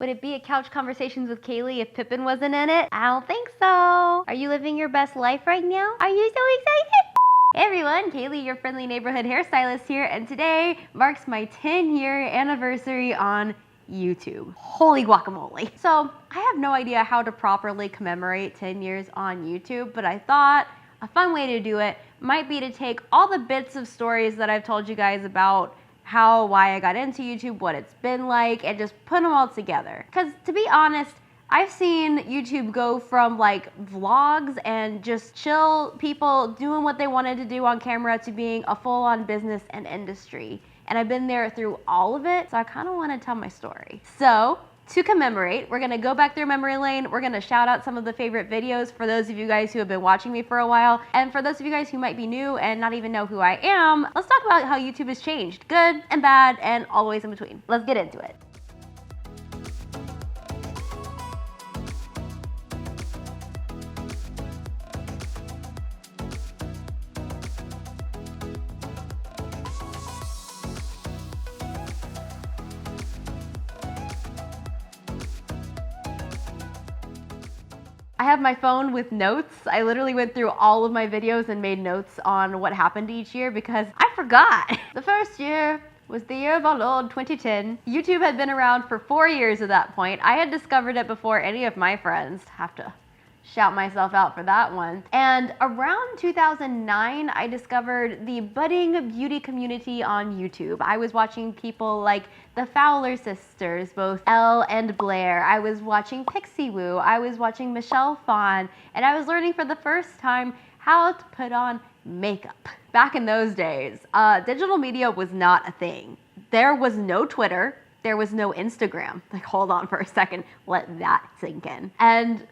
Would it be a Couch Conversations with Kayley if Pippin wasn't in it? I don't think so. Are you living your best life right now? Are you so excited? Hey everyone, Kayley, your friendly neighborhood hairstylist here, and today marks my 10-year anniversary on YouTube. Holy guacamole. So I have no idea how to properly commemorate 10 years on YouTube, but I thought a fun way to do it might be to take all the bits of stories that I've told you guys about why I got into YouTube, what it's been like, and just put them all together. Because to be honest, I've seen YouTube go from like vlogs and just chill people doing what they wanted to do on camera to being a full-on business and industry. And I've been there through all of it, so I kind of want to tell my story. So to commemorate, we're gonna go back through memory lane. We're gonna shout out some of the favorite videos for those of you guys who have been watching me for a while. And for those of you guys who might be new and not even know who I am, let's talk about how YouTube has changed, good and bad and all the ways in between. Let's get into it. I have my phone with notes. I literally went through all of my videos and made notes on what happened each year because I forgot. The first year was the year of our Lord 2010. YouTube had been around for 4 years at that point. I had discovered it before any of my friends. Have to shout myself out for that one. And around 2009, I discovered the budding beauty community on YouTube. I was watching people like the Fowler sisters, both Elle and Blair. I was watching Pixie Woo. I was watching Michelle Phan. And I was learning for the first time how to put on makeup. Back in those days, digital media was not a thing. There was no Twitter. There was no Instagram. Like, hold on for a second. Let that sink in. And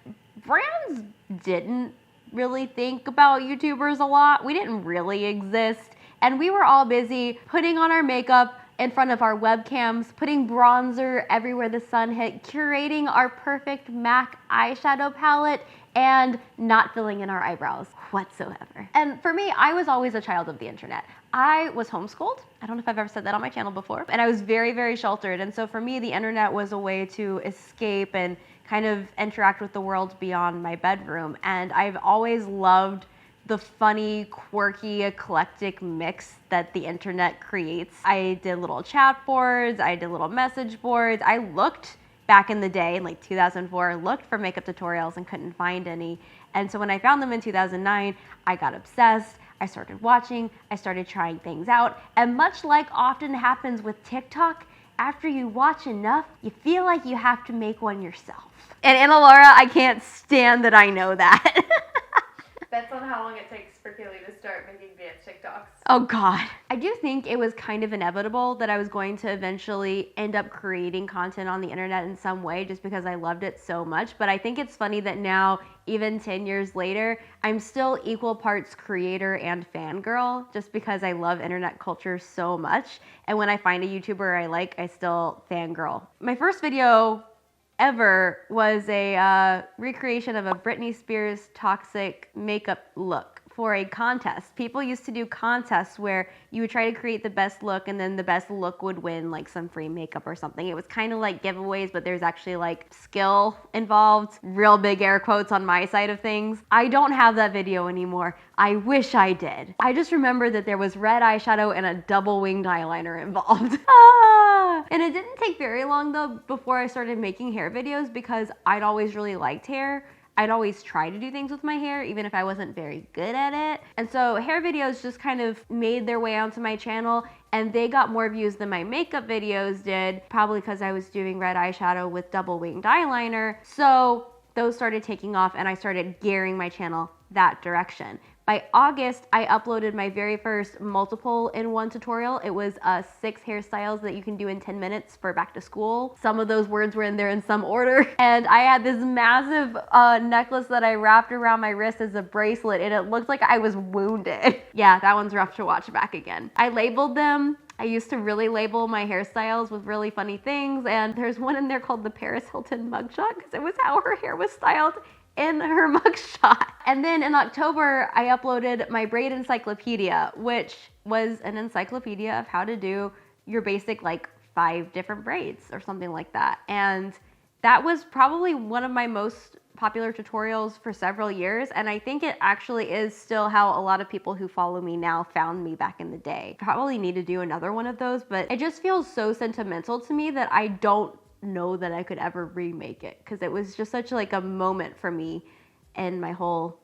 brands didn't really think about YouTubers a lot. We didn't really exist. And we were all busy putting on our makeup in front of our webcams, putting bronzer everywhere the sun hit, curating our perfect MAC eyeshadow palette, and not filling in our eyebrows whatsoever. And for me, I was always a child of the internet. I was homeschooled. I don't know if I've ever said that on my channel before. And I was very, very sheltered. And so for me, the internet was a way to escape and kind of interact with the world beyond my bedroom. And I've always loved the funny, quirky, eclectic mix that the internet creates. I did little chat boards, I did little message boards. I looked back in the day, in like 2004, looked for makeup tutorials and couldn't find any. And so when I found them in 2009, I got obsessed. I started watching, I started trying things out. And much like often happens with TikTok, after you watch enough, you feel like you have to make one yourself. And Anna Laura, I can't stand that I know that. That's on how long it takes for Kayley to start making dance TikToks. Oh God. I do think it was kind of inevitable that I was going to eventually end up creating content on the internet in some way just because I loved it so much. But I think it's funny that now, even 10 years later, I'm still equal parts creator and fangirl just because I love internet culture so much. And when I find a YouTuber I like, I still fangirl. My first video ever was a recreation of a Britney Spears toxic makeup look for a contest. People used to do contests where you would try to create the best look and then the best look would win like some free makeup or something. It was kind of like giveaways, but there's actually like skill involved. Real big air quotes on my side of things. I don't have that video anymore. I wish I did. I just remember that there was red eyeshadow and a double winged eyeliner involved. And it didn't take very long though before I started making hair videos because I'd always really liked hair. I'd always try to do things with my hair, even if I wasn't very good at it. And so hair videos just kind of made their way onto my channel and they got more views than my makeup videos did, probably because I was doing red eyeshadow with double winged eyeliner. So those started taking off and I started gearing my channel that direction. By August, I uploaded my very first multiple in one tutorial. It was 6 hairstyles that you can do in 10 minutes for back to school. Some of those words were in there in some order. And I had this massive necklace that I wrapped around my wrist as a bracelet and it looked like I was wounded. Yeah, that one's rough to watch back again. I labeled them. I used to really label my hairstyles with really funny things. And there's one in there called the Paris Hilton mugshot because it was how her hair was styled in her mugshot. And then in October, I uploaded my braid encyclopedia, which was an encyclopedia of how to do your basic like 5 different braids or something like that. And that was probably one of my most popular tutorials for several years, and I think it actually is still how a lot of people who follow me now found me back in the day. Probably need to do another one of those, but it just feels so sentimental to me that I don't know that I could ever remake it, because it was just such like a moment for me and my whole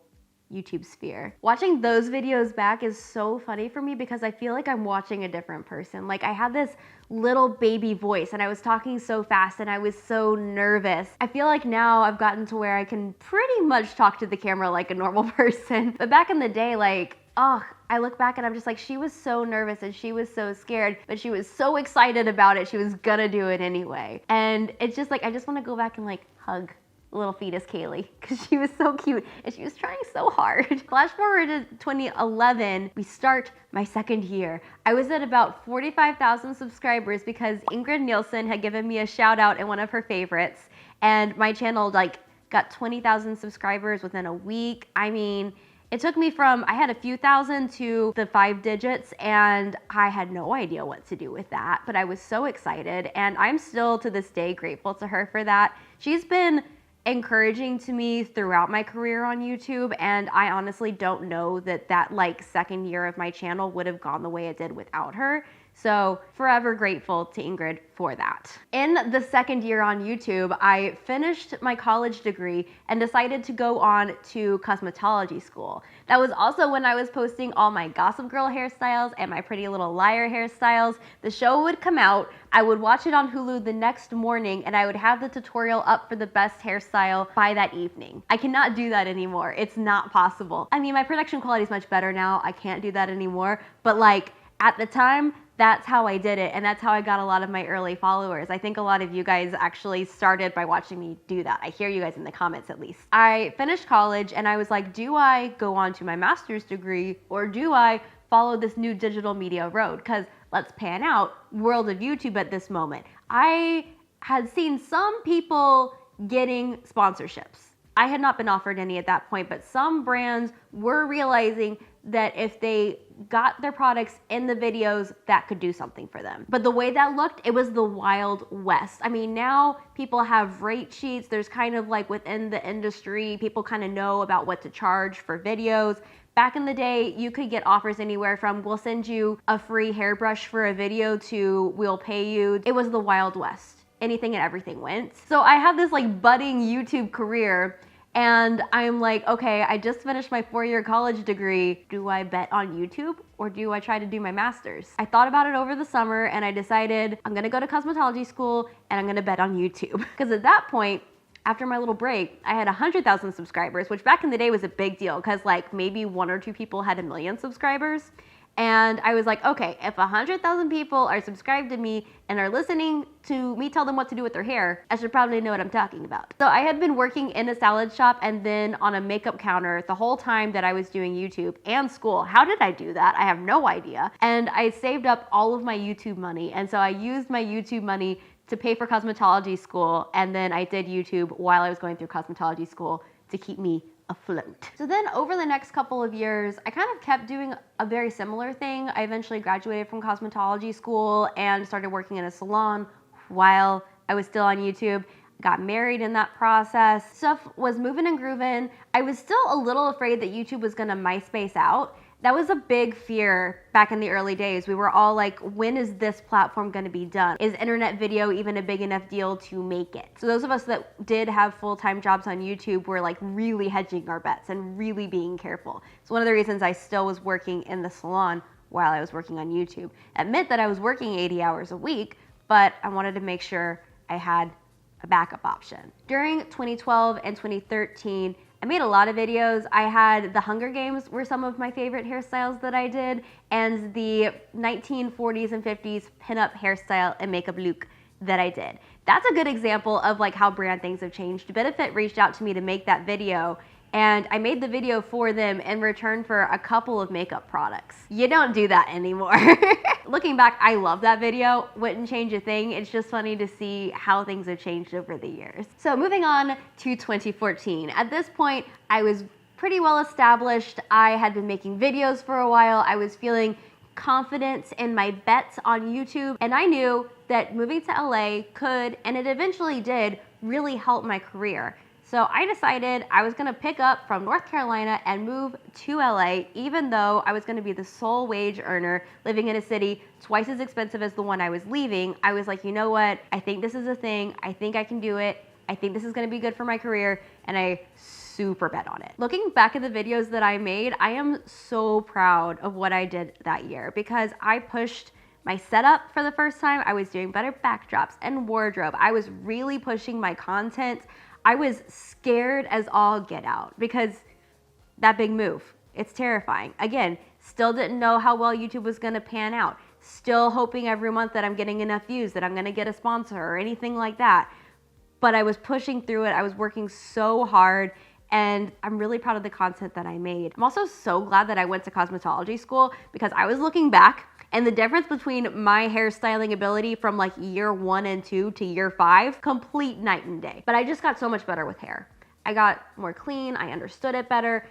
YouTube sphere. Watching those videos back is so funny for me because I feel like I'm watching a different person. Like I had this little baby voice and I was talking so fast and I was so nervous. I feel like now I've gotten to where I can pretty much talk to the camera like a normal person. But back in the day, like, oh, I look back and I'm just like, she was so nervous and she was so scared, but she was so excited about it. She was gonna do it anyway. And it's just like, I just wanna go back and like hug little fetus Kayley, because she was so cute and she was trying so hard. Flash forward to 2011, we start my second year. I was at about 45,000 subscribers because Ingrid Nielsen had given me a shout out in one of her favorites, and my channel like got 20,000 subscribers within a week. I mean, it took me from, I had a few thousand to the 5 digits, and I had no idea what to do with that, but I was so excited, and I'm still to this day grateful to her for that. She's been encouraging to me throughout my career on YouTube, and I honestly don't know that that like second year of my channel would have gone the way it did without her. So forever grateful to Ingrid for that. In the second year on YouTube, I finished my college degree and decided to go on to cosmetology school. That was also when I was posting all my Gossip Girl hairstyles and my Pretty Little Liar hairstyles. The show would come out, I would watch it on Hulu the next morning, and I would have the tutorial up for the best hairstyle by that evening. I cannot do that anymore. It's not possible. I mean, my production quality is much better now. I can't do that anymore, but like at the time, that's how I did it, and that's how I got a lot of my early followers. I think a lot of you guys actually started by watching me do that. I hear you guys in the comments at least. I finished college and I was like, do I go on to my master's degree or do I follow this new digital media road? Because let's pan out, world of YouTube at this moment. I had seen some people getting sponsorships. I had not been offered any at that point, but some brands were realizing that if they got their products in the videos, that could do something for them. But the way that looked, it was the Wild West. I mean, now people have rate sheets. There's kind of like within the industry, people kind of know about what to charge for videos. Back in the day, you could get offers anywhere from we'll send you a free hairbrush for a video to we'll pay you. It was the Wild West. Anything and everything went. So I have this like budding YouTube career, and I'm like, okay, I just finished my 4-year college degree. Do I bet on YouTube or do I try to do my master's? I thought about it over the summer and I decided I'm gonna go to cosmetology school and I'm gonna bet on YouTube. Because at that point, after my little break, I had 100,000 subscribers, which back in the day was a big deal because like maybe 1 or 2 people had 1 million subscribers. And I was like, okay, if 100,000 people are subscribed to me and are listening to me tell them what to do with their hair, I should probably know what I'm talking about. So I had been working in a salad shop and then on a makeup counter the whole time that I was doing YouTube and school. How did I do that? I have no idea. And I saved up all of my YouTube money. And so I used my YouTube money to pay for cosmetology school. And then I did YouTube while I was going through cosmetology school to keep me afloat. So then over the next couple of years, I kind of kept doing a very similar thing. I eventually graduated from cosmetology school and started working in a salon while I was still on YouTube. Got married in that process. Stuff was moving and grooving. I was still a little afraid that YouTube was gonna MySpace out. That was a big fear back in the early days. We were all like, when is this platform gonna be done? Is internet video even a big enough deal to make it? So those of us that did have full-time jobs on YouTube were like really hedging our bets and really being careful. It's one of the reasons I still was working in the salon while I was working on YouTube. Admit that I was working 80 hours a week, but I wanted to make sure I had a backup option. During 2012 and 2013, I made a lot of videos. I had the Hunger Games were some of my favorite hairstyles that I did, and the 1940s and 50s pinup hairstyle and makeup look that I did. That's a good example of like how brand things have changed. Benefit reached out to me to make that video, and I made the video for them in return for a couple of makeup products. You don't do that anymore. Looking back, I love that video. Wouldn't change a thing. It's just funny to see how things have changed over the years. So moving on to 2014. At this point, I was pretty well established. I had been making videos for a while. I was feeling confidence in my bets on YouTube, and I knew that moving to LA could, and it eventually did, really help my career. So I decided I was gonna pick up from North Carolina and move to LA, even though I was gonna be the sole wage earner living in a city twice as expensive as the one I was leaving. I was like, you know what? I think this is a thing. I think I can do it. I think this is gonna be good for my career, and I super bet on it. Looking back at the videos that I made, I am so proud of what I did that year because I pushed my setup for the first time. I was doing better backdrops and wardrobe. I was really pushing my content. I was scared as all get out because that big move, it's terrifying. Again, still didn't know how well YouTube was gonna pan out. Still hoping every month that I'm getting enough views, that I'm gonna get a sponsor or anything like that. But I was pushing through it. I was working so hard, and I'm really proud of the content that I made. I'm also so glad that I went to cosmetology school because I was looking back, and the difference between my hairstyling ability from like year 1 and 2 to year 5, complete night and day. But I just got so much better with hair. I got more clean, I understood it better.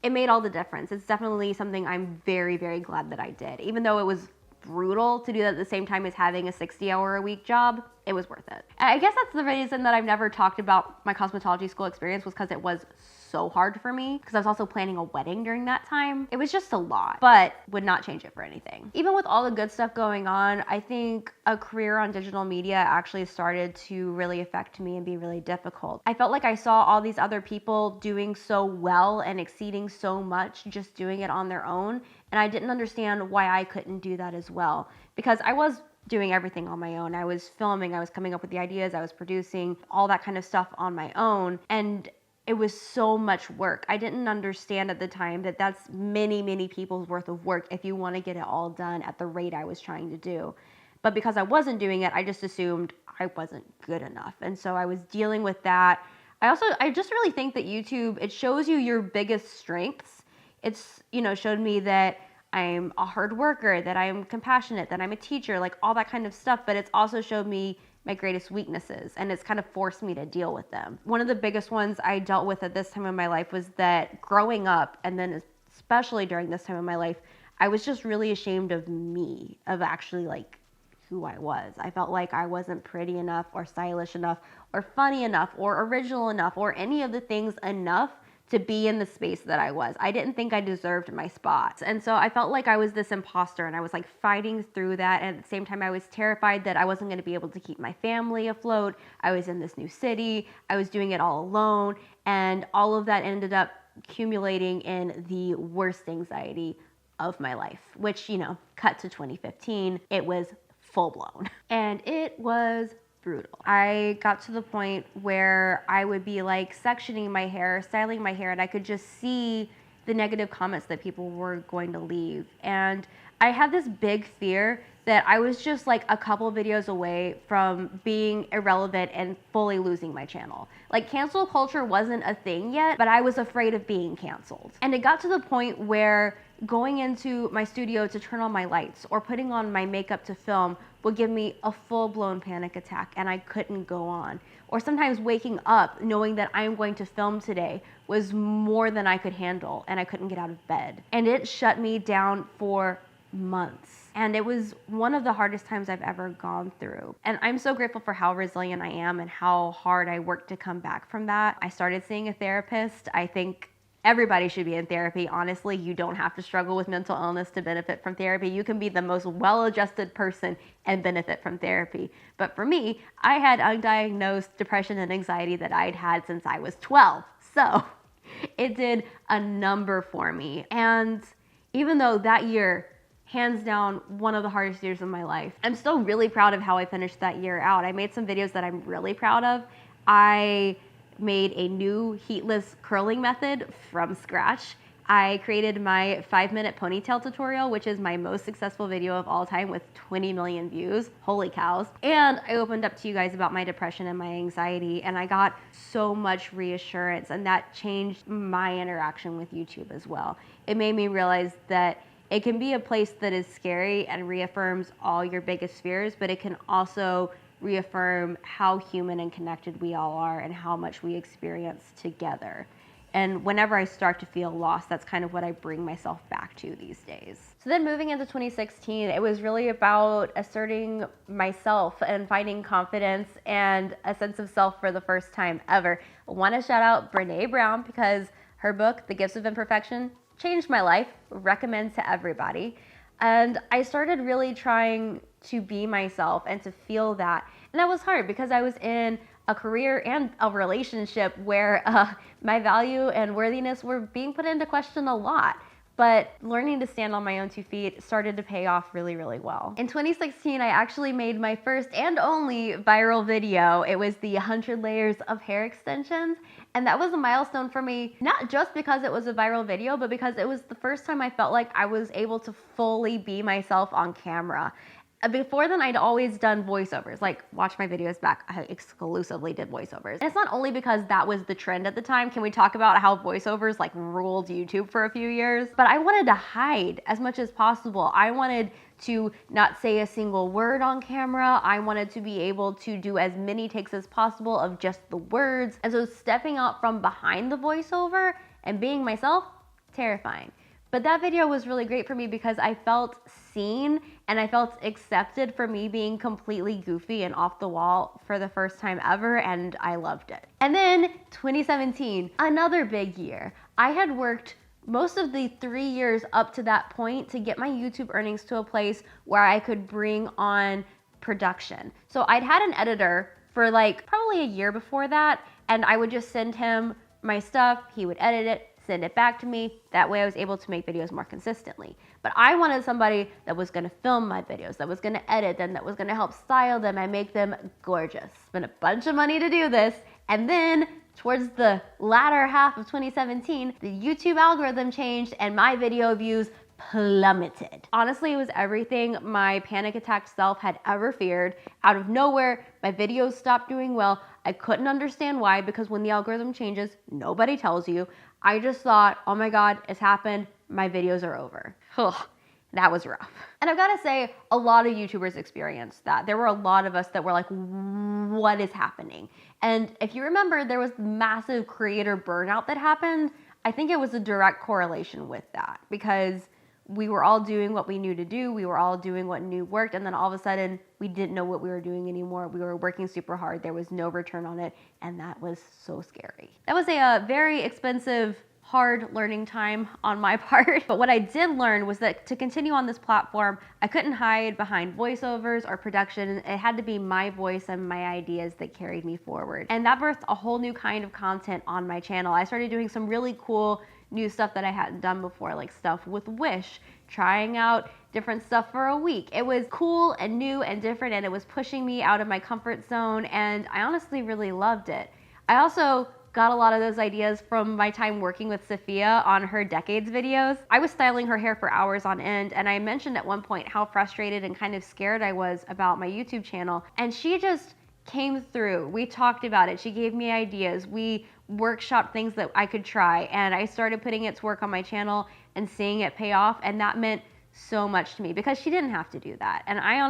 It made all the difference. It's definitely something I'm very, very glad that I did. Even though it was brutal to do that at the same time as having a 60-hour-a-week job, it was worth it. And I guess that's the reason that I've never talked about my cosmetology school experience, was because it was so hard for me, because I was also planning a wedding during that time. It was just a lot, but would not change it for anything. Even with all the good stuff going on, I think a career on digital media actually started to really affect me and be really difficult. I felt like I saw all these other people doing so well and exceeding so much, just doing it on their own, and I didn't understand why I couldn't do that as well, because I was doing everything on my own. I was filming, I was coming up with the ideas, I was producing all that kind of stuff on my own, and it was so much work. I didn't understand at the time that that's many, many people's worth of work if you want to get it all done at the rate I was trying to do. But because I wasn't doing it, I just assumed I wasn't good enough. And so I was dealing with that. I just really think that YouTube, it shows you your biggest strengths. It's, showed me that I'm a hard worker, that I'm compassionate, that I'm a teacher, like all that kind of stuff. But it's also showed me my greatest weaknesses, and it's kind of forced me to deal with them. One of the biggest ones I dealt with at this time in my life was that growing up, and then especially during this time in my life, I was just really ashamed of me, of actually like who I was. I felt like I wasn't pretty enough or stylish enough or funny enough or original enough or any of the things enough to be in the space that I was. I didn't think I deserved my spots. And so I felt like I was this imposter, and I was like fighting through that. And at the same time, I was terrified that I wasn't gonna be able to keep my family afloat. I was in this new city. I was doing it all alone. And all of that ended up accumulating in the worst anxiety of my life, which, cut to 2015, it was full blown. And it was brutal. I got to the point where I would be like sectioning my hair, styling my hair, and I could just see the negative comments that people were going to leave. And I had this big fear that I was just like a couple videos away from being irrelevant and fully losing my channel. Like, cancel culture wasn't a thing yet, but I was afraid of being canceled. And it got to the point where going into my studio to turn on my lights or putting on my makeup to film would give me a full-blown panic attack, and I couldn't go on. Or sometimes waking up knowing that I'm going to film today was more than I could handle, and I couldn't get out of bed. And it shut me down for months. And it was one of the hardest times I've ever gone through. And I'm so grateful for how resilient I am and how hard I worked to come back from that. I started seeing a therapist. I think everybody should be in therapy. Honestly, you don't have to struggle with mental illness to benefit from therapy. You can be the most well-adjusted person and benefit from therapy. But for me, I had undiagnosed depression and anxiety that I'd had since I was 12. So it did a number for me. And even though that year, hands down, one of the hardest years of my life, I'm still really proud of how I finished that year out. I made some videos that I'm really proud of. I made a new heatless curling method from scratch. I created my 5-minute ponytail tutorial, which is my most successful video of all time with 20 million views. Holy cows. And I opened up to you guys about my depression and my anxiety, and I got so much reassurance, and that changed my interaction with YouTube as well. It made me realize that it can be a place that is scary and reaffirms all your biggest fears, but it can also reaffirm how human and connected we all are and how much we experience together. And whenever I start to feel lost, that's kind of what I bring myself back to these days. So then moving into 2016, it was really about asserting myself and finding confidence and a sense of self for the first time ever. I want to shout out Brené Brown because her book, The Gifts of Imperfection, changed my life. Recommend to everybody. And I started really trying to be myself and to feel that. And that was hard because I was in a career and a relationship where my value and worthiness were being put into question a lot. But learning to stand on my own 2 feet started to pay off really, really well. In 2016, I actually made my first and only viral video. It was the 100 layers of hair extensions. And that was a milestone for me, not just because it was a viral video, but because it was the first time I felt like I was able to fully be myself on camera. Before then, I'd always done voiceovers. Like, watch my videos back, I exclusively did voiceovers. And it's not only because that was the trend at the time. Can we talk about how voiceovers like ruled YouTube for a few years? But I wanted to hide as much as possible. I wanted to not say a single word on camera. I wanted to be able to do as many takes as possible of just the words. And so stepping out from behind the voiceover and being myself, terrifying. But that video was really great for me because I felt seen and I felt accepted for me being completely goofy and off the wall for the first time ever, and I loved it. And then 2017, another big year. I had worked most of the 3 years up to that point to get my YouTube earnings to a place where I could bring on production. So I'd had an editor for like probably a year before that, and I would just send him my stuff, he would edit it, send it back to me. That way I was able to make videos more consistently. But I wanted somebody that was gonna film my videos, that was gonna edit them, that was gonna help style them and make them gorgeous. Spent a bunch of money to do this. And then towards the latter half of 2017, the YouTube algorithm changed and my video views plummeted. Honestly, it was everything my panic attack self had ever feared. Out of nowhere, my videos stopped doing well. I couldn't understand why, because when the algorithm changes, nobody tells you. I just thought, oh my God, it's happened. My videos are over. Ugh, that was rough. And I've got to say, a lot of YouTubers experienced that. There were a lot of us that were like, what is happening? And if you remember, there was massive creator burnout that happened. I think it was a direct correlation with that because we were all doing what we knew to do. We were all doing what knew worked. And then all of a sudden, we didn't know what we were doing anymore. We were working super hard. There was no return on it. And that was so scary. That was a very expensive, hard learning time on my part. But what I did learn was that to continue on this platform, I couldn't hide behind voiceovers or production. It had to be my voice and my ideas that carried me forward. And that birthed a whole new kind of content on my channel. I started doing some really cool new stuff that I hadn't done before, like stuff with Wish, trying out different stuff for a week. It was cool and new and different, and it was pushing me out of my comfort zone, and I honestly really loved it. I also got a lot of those ideas from my time working with Sophia on her Decades videos. I was styling her hair for hours on end, and I mentioned at one point how frustrated and kind of scared I was about my YouTube channel, and she just came through. We talked about it. She gave me ideas. We workshop things that I could try, and I started putting it to work on my channel and seeing it pay off, and that meant so much to me because she didn't have to do that. And I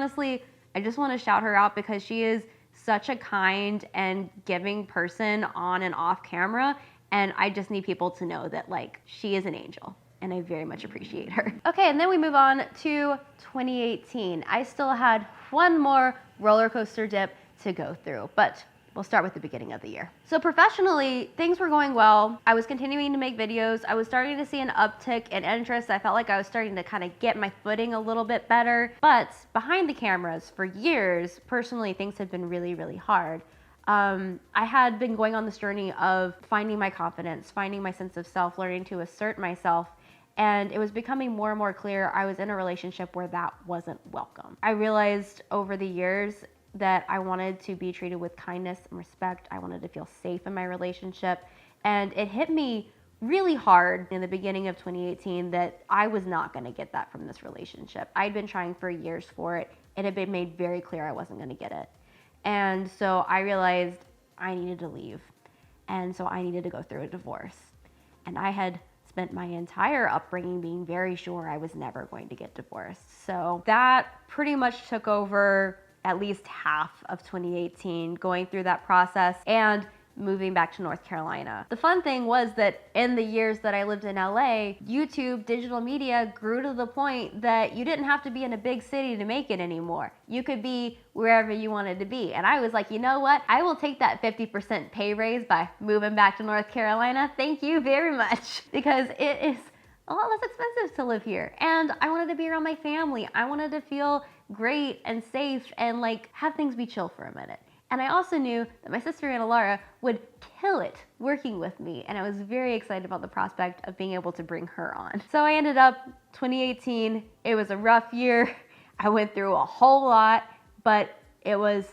just want to shout her out because she is such a kind and giving person on and off camera, and I just need people to know that like she is an angel, and I very much appreciate her. Okay, and then we move on to 2018. I still had one more roller coaster dip to go through, but we'll start with the beginning of the year. So professionally, things were going well. I was continuing to make videos. I was starting to see an uptick in interest. I felt like I was starting to kind of get my footing a little bit better. But behind the cameras for years, personally, things had been really, really hard. I had been going on this journey of finding my confidence, finding my sense of self, learning to assert myself. And it was becoming more and more clear I was in a relationship where that wasn't welcome. I realized over the years that I wanted to be treated with kindness and respect. I wanted to feel safe in my relationship. And it hit me really hard in the beginning of 2018 that I was not gonna get that from this relationship. I'd been trying for years for it. It had been made very clear I wasn't gonna get it. And so I realized I needed to leave. And so I needed to go through a divorce. And I had spent my entire upbringing being very sure I was never going to get divorced. So that pretty much took over at least half of 2018, going through that process and moving back to North Carolina. The fun thing was that in the years that I lived in LA, YouTube, digital media grew to the point that you didn't have to be in a big city to make it anymore. You could be wherever you wanted to be. And I was like, you know what? I will take that 50% pay raise by moving back to North Carolina. Thank you very much. Because it is a lot less expensive to live here. And I wanted to be around my family. I wanted to feel great and safe and like have things be chill for a minute. And I also knew that my sister Anna Laura would kill it working with me. And I was very excited about the prospect of being able to bring her on. So I ended up 2018. It was a rough year. I went through a whole lot, but it was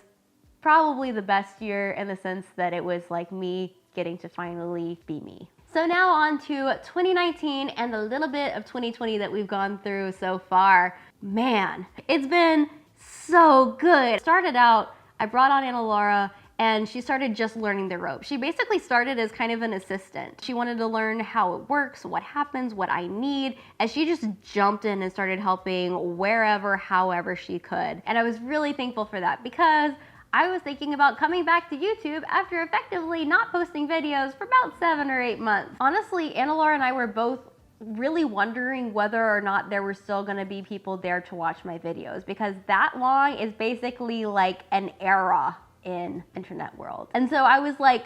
probably the best year in the sense that it was like me getting to finally be me. So now on to 2019 and a little bit of 2020 that we've gone through so far. Man, it's been so good. Started out, I brought on Anna Laura and she started just learning the ropes. She basically started as kind of an assistant. She wanted to learn how it works, what happens, what I need, and she just jumped in and started helping wherever, however she could. And I was really thankful for that because I was thinking about coming back to YouTube after effectively not posting videos for about 7 or 8 months. Honestly, Anna Laura and I were both really wondering whether or not there were still gonna be people there to watch my videos because that long is basically like an era in internet world. And so I was like,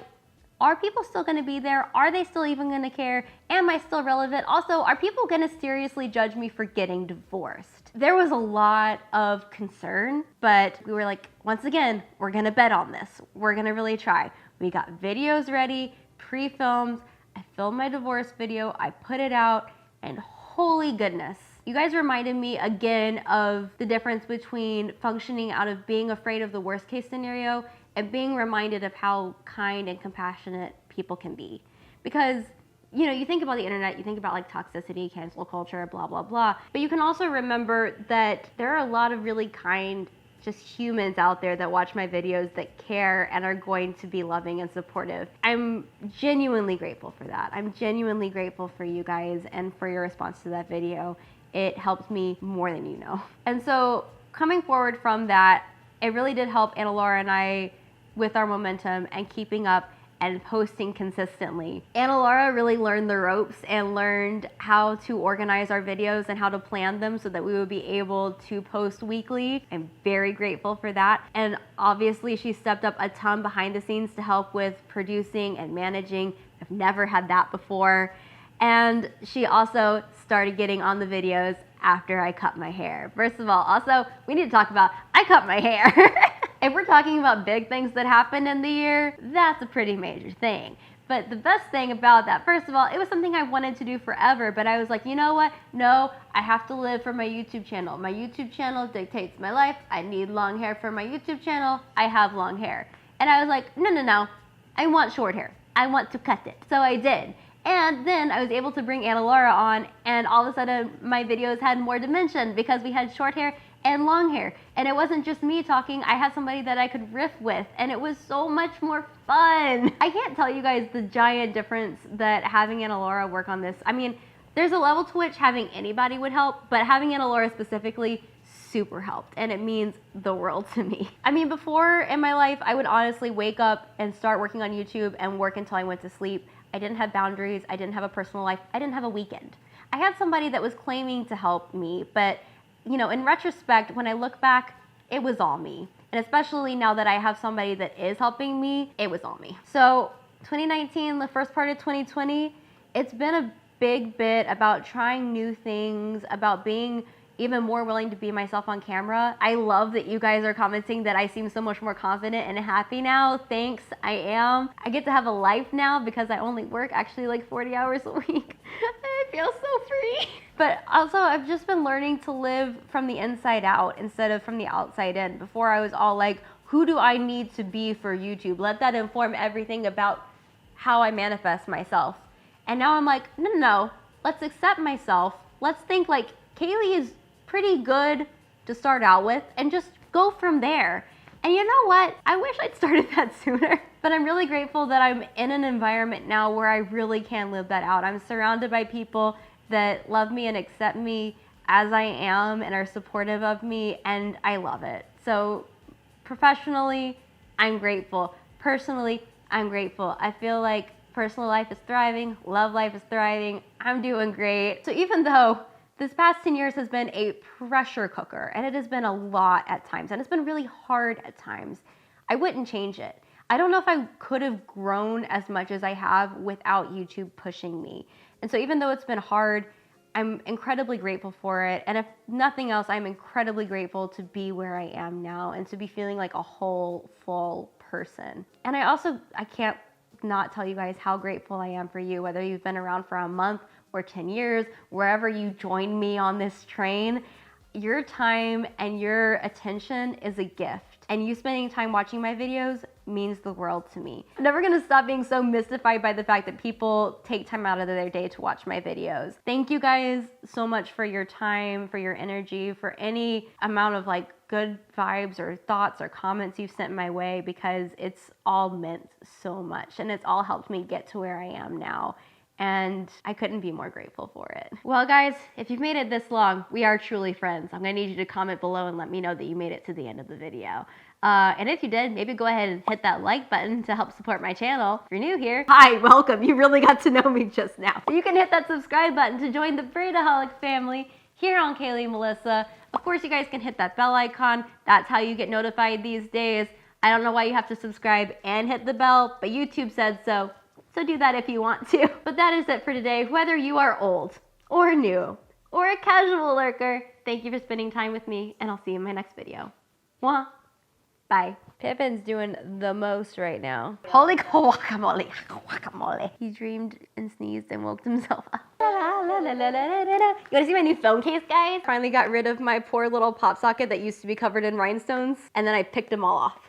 are people still gonna be there? Are they still even gonna care? Am I still relevant? Also, are people gonna seriously judge me for getting divorced? There was a lot of concern, but we were like, once again, we're gonna bet on this. We're gonna really try. We got videos ready, pre-filmed. I filmed my divorce video, I put it out, and holy goodness. You guys reminded me again of the difference between functioning out of being afraid of the worst case scenario and being reminded of how kind and compassionate people can be. Because you know, you think about the internet, you think about like toxicity, cancel culture, blah, blah, blah. But you can also remember that there are a lot of really kind, just humans out there that watch my videos that care and are going to be loving and supportive. I'm genuinely grateful for that. I'm genuinely grateful for you guys and for your response to that video. It helped me more than you know. And so coming forward from that, it really did help Anna Laura and I with our momentum and keeping up and posting consistently. Anna Laura really learned the ropes and learned how to organize our videos and how to plan them so that we would be able to post weekly. I'm very grateful for that. And obviously she stepped up a ton behind the scenes to help with producing and managing. I've never had that before. And she also started getting on the videos after I cut my hair. First of all, also, we need to talk about, I cut my hair. If we're talking about big things that happened in the year, that's a pretty major thing. But the best thing about that, first of all, it was something I wanted to do forever, but I was like, you know what? No, I have to live for my YouTube channel. My YouTube channel dictates my life. I need long hair for my YouTube channel. I have long hair. And I was like, no, I want short hair. I want to cut it. So I did. And then I was able to bring Anna Laura on, and all of a sudden my videos had more dimension because we had short hair and long hair. And it wasn't just me talking, I had somebody that I could riff with, and it was so much more fun. I can't tell you guys the giant difference that having Anna Laura work on this. I mean, there's a level to which having anybody would help, but having Anna Laura specifically super helped, and it means the world to me. I mean, before in my life, I would honestly wake up and start working on YouTube and work until I went to sleep. I didn't have boundaries, I didn't have a personal life, I didn't have a weekend. I had somebody that was claiming to help me, but you know, in retrospect, when I look back, it was all me. And especially now that I have somebody that is helping me, it was all me. So 2019, the first part of 2020, it's been a big bit about trying new things, about being even more willing to be myself on camera. I love that you guys are commenting that I seem so much more confident and happy now. Thanks, I am. I get to have a life now because I only work actually like 40 hours a week. I feel so free. But also I've just been learning to live from the inside out instead of from the outside in. Before I was all like, who do I need to be for YouTube? Let that inform everything about how I manifest myself. And now I'm like, no, let's accept myself. Let's think like Kayley is pretty good to start out with and just go from there. And you know what? I wish I'd started that sooner, but I'm really grateful that I'm in an environment now where I really can live that out. I'm surrounded by people that love me and accept me as I am and are supportive of me, and I love it. So professionally, I'm grateful. Personally, I'm grateful. I feel like personal life is thriving, love life is thriving, I'm doing great. So even though this past 10 years has been a pressure cooker, and it has been a lot at times, and it's been really hard at times, I wouldn't change it. I don't know if I could have grown as much as I have without YouTube pushing me. And so even though it's been hard, I'm incredibly grateful for it. And if nothing else, I'm incredibly grateful to be where I am now and to be feeling like a whole, full person. And I can't not tell you guys how grateful I am for you, whether you've been around for a month or 10 years, wherever you join me on this train. Your time and your attention is a gift. And you spending time watching my videos means the world to me. I'm never gonna stop being so mystified by the fact that people take time out of their day to watch my videos. Thank you guys so much for your time, for your energy, for any amount of like good vibes or thoughts or comments you've sent my way, because it's all meant so much and it's all helped me get to where I am now. And I couldn't be more grateful for it. Well guys, if you've made it this long, we are truly friends. I'm gonna need you to comment below and let me know that you made it to the end of the video. And if you did, maybe go ahead and hit that like button to help support my channel. If you're new here, hi, welcome. You really got to know me just now. You can hit that subscribe button to join the Braidaholic family here on Kayley Melissa. Of course, you guys can hit that bell icon. That's how you get notified these days. I don't know why you have to subscribe and hit the bell, but YouTube said so. So do that if you want to. But that is it for today. Whether you are old or new or a casual lurker, thank you for spending time with me, and I'll see you in my next video. Mwah. Bye. Pippin's doing the most right now. Holy guacamole. Guacamole. He dreamed and sneezed and woke himself up. You wanna see my new phone case, guys? Finally got rid of my poor little pop socket that used to be covered in rhinestones, and then I picked them all off.